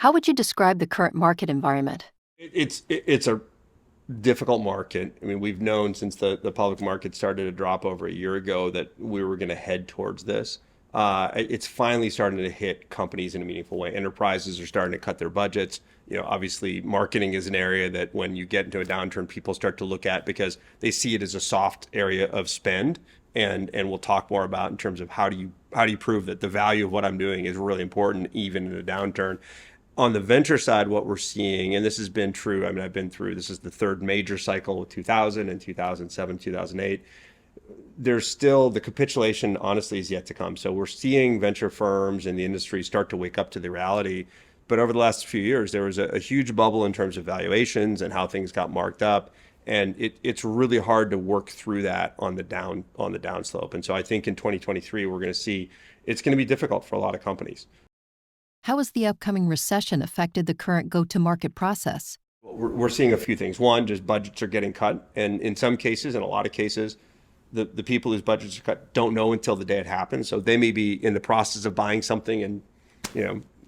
How would you describe the current market environment? It's a difficult market. I mean, we've known since the public market started to drop over a year ago that we were going to head towards this. It's finally starting to hit companies in a meaningful way. Enterprises are starting to cut their budgets. Obviously, marketing is an area that when you get into a downturn, people start to look at because they see it as a soft area of spend. And we'll talk more about in terms of how do you prove that the value of what I'm doing is really important even in a downturn. On the venture side, what we're seeing, and this has been true, I mean, I've been through, this is the third major cycle with 2000 and 2007, 2008. There's still the capitulation, honestly, is yet to come. So we're seeing venture firms and the industry start to wake up to the reality. But over the last few years, there was a huge bubble in terms of valuations and how things got marked up. And it's really hard to work through that on the downslope. And so I think in 2023, we're going to see it's going to be difficult for a lot of companies. How has the upcoming recession affected the current go-to-market process? We're seeing a few things. One, just budgets are getting cut. And in some cases, in a lot of cases, the people whose budgets are cut don't know until the day it happens. So they may be in the process of buying something and,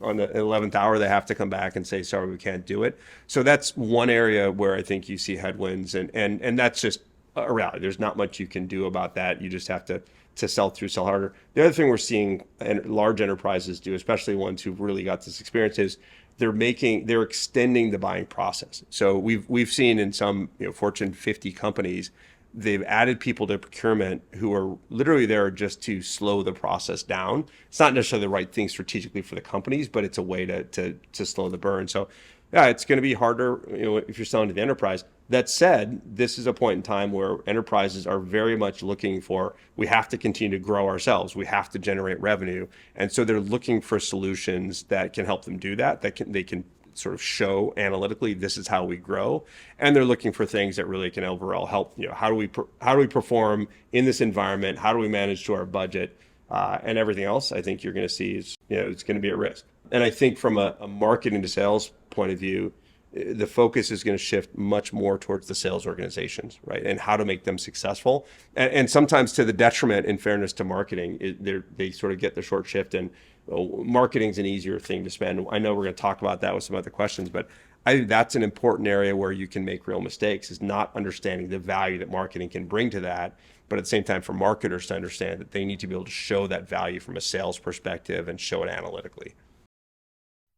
on the 11th hour, they have to come back and say, sorry, we can't do it. So that's one area where I think you see headwinds. And that's just a reality. There's not much you can do about that. You just have to sell through, sell harder. The other thing we're seeing large enterprises do, especially ones who've really got this experience, is they're extending the buying process. So we've seen in some Fortune 50 companies, they've added people to procurement who are literally there just to slow the process down. It's not necessarily the right thing strategically for the companies, but it's a way to slow the burn. So yeah, it's going to be harder, if you're selling to the enterprise. That said, this is a point in time where enterprises are very much looking for, we have to continue to grow ourselves. We have to generate revenue. And so they're looking for solutions that can help them do that, they can sort of show analytically, this is how we grow. And they're looking for things that really can overall help, how do we perform in this environment? How do we manage to our budget? And everything else, I think you're going to see is, it's going to be at risk. And I think from a marketing to sales point of view, the focus is going to shift much more towards the sales organizations, right? And how to make them successful. And sometimes to the detriment, in fairness to marketing, they sort of get the short shift, and marketing's an easier thing to spend. I know we're going to talk about that with some other questions, but I think that's an important area where you can make real mistakes, is not understanding the value that marketing can bring to that. But at the same time, for marketers to understand that they need to be able to show that value from a sales perspective and show it analytically.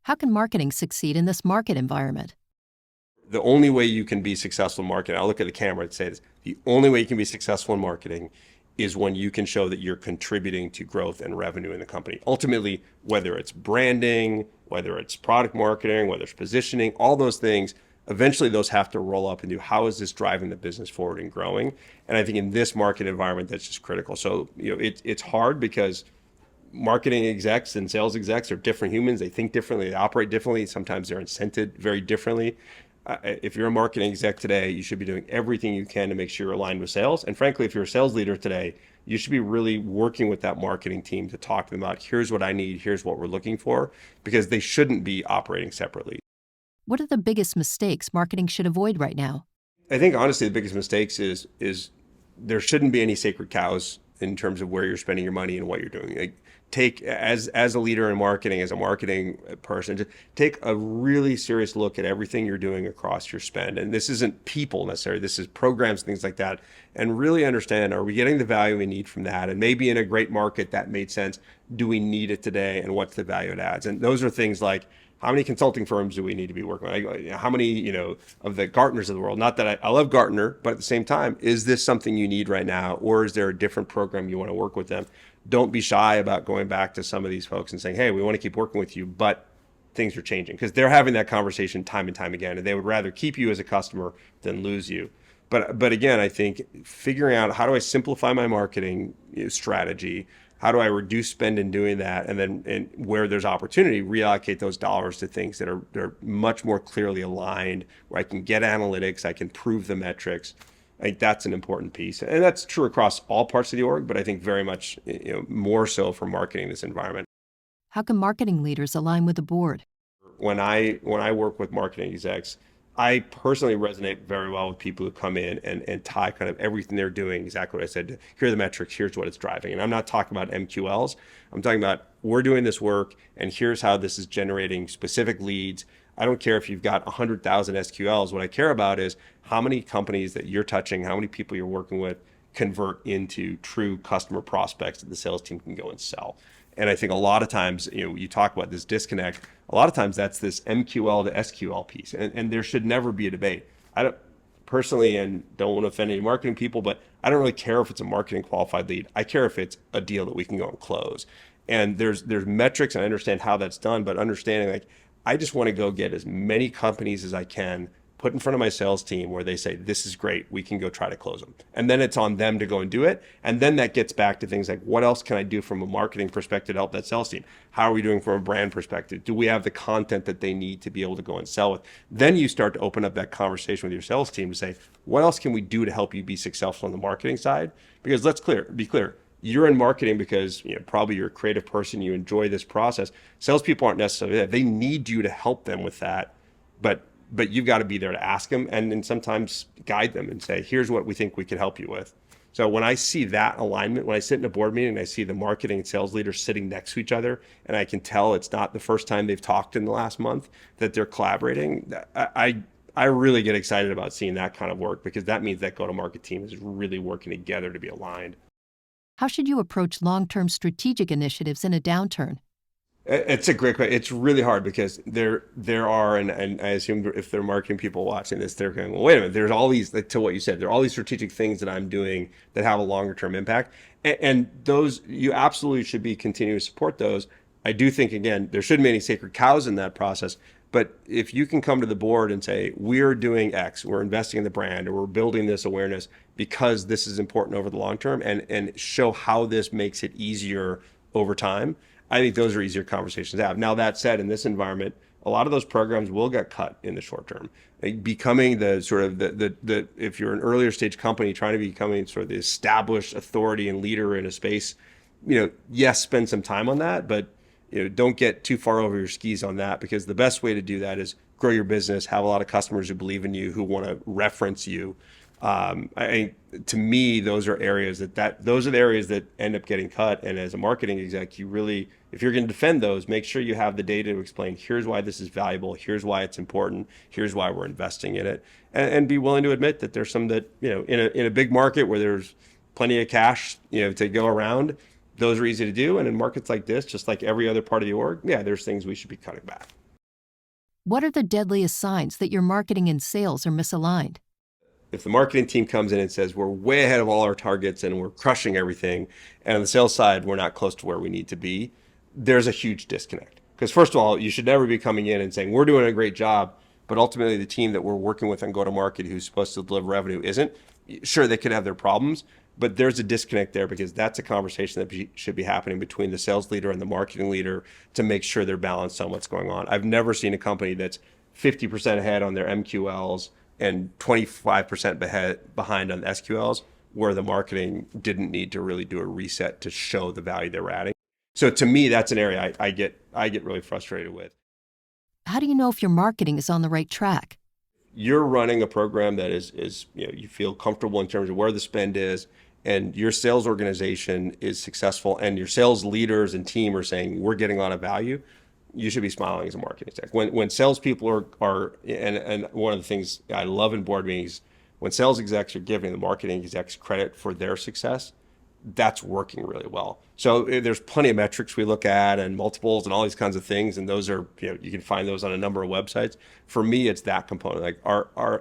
How can marketing succeed in this market environment? The only way you can be successful in marketing, I'll look at the camera and say this, the only way you can be successful in marketing is when you can show that you're contributing to growth and revenue in the company. Ultimately, whether it's branding, whether it's product marketing, whether it's positioning, all those things, eventually those have to roll up into how is this driving the business forward and growing. And I think in this market environment, that's just critical. So, it's hard because marketing execs and sales execs are different humans. They think differently, they operate differently. Sometimes they're incented very differently. If you're a marketing exec today, you should be doing everything you can to make sure you're aligned with sales. And frankly, if you're a sales leader today, you should be really working with that marketing team to talk to them about, here's what I need, here's what we're looking for, because they shouldn't be operating separately. What are the biggest mistakes marketing should avoid right now? I think honestly, the biggest mistakes is there shouldn't be any sacred cows in terms of where you're spending your money and what you're doing. Like, take as a leader in marketing, as a marketing person, just take a really serious look at everything you're doing across your spend. And this isn't people necessarily, this is programs, things like that. And really understand, are we getting the value we need from that? And maybe in a great market that made sense, do we need it today? And what's the value it adds? And those are things like, how many consulting firms do we need to be working with? How many, of the Gartners of the world? Not that I love Gartner, but at the same time, is this something you need right now? Or is there a different program you want to work with them? Don't be shy about going back to some of these folks and saying, hey, we want to keep working with you, but things are changing, because they're having that conversation time and time again, and they would rather keep you as a customer than lose you. But again, I think figuring out, how do I simplify my marketing strategy? How do I reduce spend in doing that? And then where there's opportunity, reallocate those dollars to things that are much more clearly aligned, where I can get analytics, I can prove the metrics. I think that's an important piece. And that's true across all parts of the org, but I think very much more so for marketing this environment. How can marketing leaders align with the board? When I work with marketing execs, I personally resonate very well with people who come in and tie kind of everything they're doing, exactly what I said. Here are the metrics, here's what it's driving. And I'm not talking about MQLs. I'm talking about we're doing this work and here's how this is generating specific leads. I don't care if you've got 100,000 SQLs. What I care about is how many companies that you're touching, how many people you're working with convert into true customer prospects that the sales team can go and sell. And I think a lot of times, you talk about this disconnect, a lot of times that's this MQL to SQL piece. And there should never be a debate. I don't personally, and don't want to offend any marketing people, but I don't really care if it's a marketing qualified lead. I care if it's a deal that we can go and close. And there's metrics, and I understand how that's done, but understanding like, I just want to go get as many companies as I can, put in front of my sales team where they say, this is great, we can go try to close them. And then it's on them to go and do it. And then that gets back to things like, what else can I do from a marketing perspective to help that sales team? How are we doing from a brand perspective? Do we have the content that they need to be able to go and sell with? Then you start to open up that conversation with your sales team to say, what else can we do to help you be successful on the marketing side? Because let's be clear. You're in marketing because probably you're a creative person, you enjoy this process. Salespeople aren't necessarily there. They need you to help them with that, but you've got to be there to ask them and then sometimes guide them and say, here's what we think we can help you with. So when I see that alignment, when I sit in a board meeting and I see the marketing and sales leaders sitting next to each other, and I can tell it's not the first time they've talked in the last month, that they're collaborating, I really get excited about seeing that kind of work, because that means that go-to-market team is really working together to be aligned. How should you approach long-term strategic initiatives in a downturn? It's a great question. It's really hard because there are, and I assume if there are marketing people watching this, they're going, well, wait a minute, there's all these, like, to what you said, there are all these strategic things that I'm doing that have a longer term impact. And those, you absolutely should be continuing to support those. I do think, again, there shouldn't be any sacred cows in that process. But if you can come to the board and say, we're doing X, we're investing in the brand, or we're building this awareness because this is important over the long term, and show how this makes it easier over time, I think those are easier conversations to have. Now, that said, in this environment, a lot of those programs will get cut in the short term. Like becoming the sort of the if you're an earlier stage company trying to becoming sort of the established authority and leader in a space, yes, spend some time on that, but don't get too far over your skis on that, because the best way to do that is grow your business, have a lot of customers who believe in you, who want to reference you. To me, those are areas those are the areas that end up getting cut. And as a marketing exec, you really, if you're going to defend those, make sure you have the data to explain, here's why this is valuable, here's why it's important, here's why we're investing in it, and be willing to admit that there's some that, in a big market where there's plenty of cash, to go around, those are easy to do. And in markets like this, just like every other part of the org, there's things we should be cutting back. What are the deadliest signs that your marketing and sales are misaligned? If the marketing team comes in and says, we're way ahead of all our targets and we're crushing everything, and on the sales side, we're not close to where we need to be, there's a huge disconnect. Because first of all, you should never be coming in and saying, we're doing a great job, but ultimately the team that we're working with on go-to-market who's supposed to deliver revenue isn't. Sure, they could have their problems, but there's a disconnect there, because that's a conversation that should be happening between the sales leader and the marketing leader to make sure they're balanced on what's going on. I've never seen a company that's 50% ahead on their MQLs and 25% behind on the SQLs, where the marketing didn't need to really do a reset to show the value they were adding. So to me, that's an area I get really frustrated with. How do you know if your marketing is on the right track? You're running a program that is you feel comfortable in terms of where the spend is, and your sales organization is successful, and your sales leaders and team are saying, we're getting a lot of value, you should be smiling as a marketing exec. When salespeople are and one of the things I love in board meetings, when sales execs are giving the marketing execs credit for their success, that's working really well. So there's plenty of metrics we look at and multiples and all these kinds of things, and those are, you can find those on a number of websites. For me, it's that component. Like,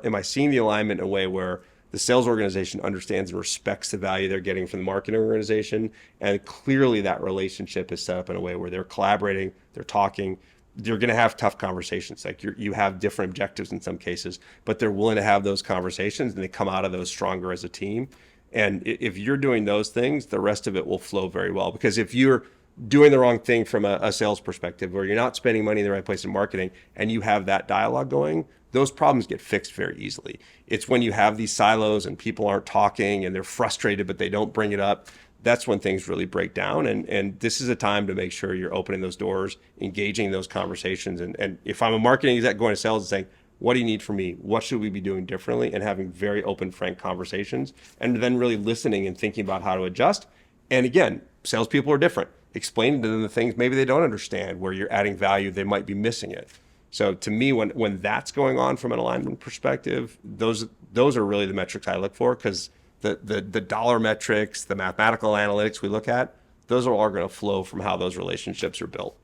am I seeing the alignment in a way where the sales organization understands and respects the value they're getting from the marketing organization, and clearly that relationship is set up in a way where they're collaborating, they're talking. You're going to have tough conversations. Like, you have different objectives in some cases, but they're willing to have those conversations, and they come out of those stronger as a team. And if you're doing those things, the rest of it will flow very well. Because if you're doing the wrong thing from a sales perspective, or you're not spending money in the right place in marketing, and you have that dialogue going, those problems get fixed very easily. It's when you have these silos and people aren't talking and they're frustrated, but they don't bring it up, that's when things really break down. And this is a time to make sure you're opening those doors, engaging those conversations. And if I'm a marketing exec going to sales and saying, what do you need from me? What should we be doing differently? And having very open, frank conversations, and then really listening and thinking about how to adjust. And again, salespeople are different. Explaining to them the things maybe they don't understand, where you're adding value, they might be missing it. So to me, when that's going on from an alignment perspective, those are really the metrics I look for, because the dollar metrics, the mathematical analytics we look at, those are all going to flow from how those relationships are built.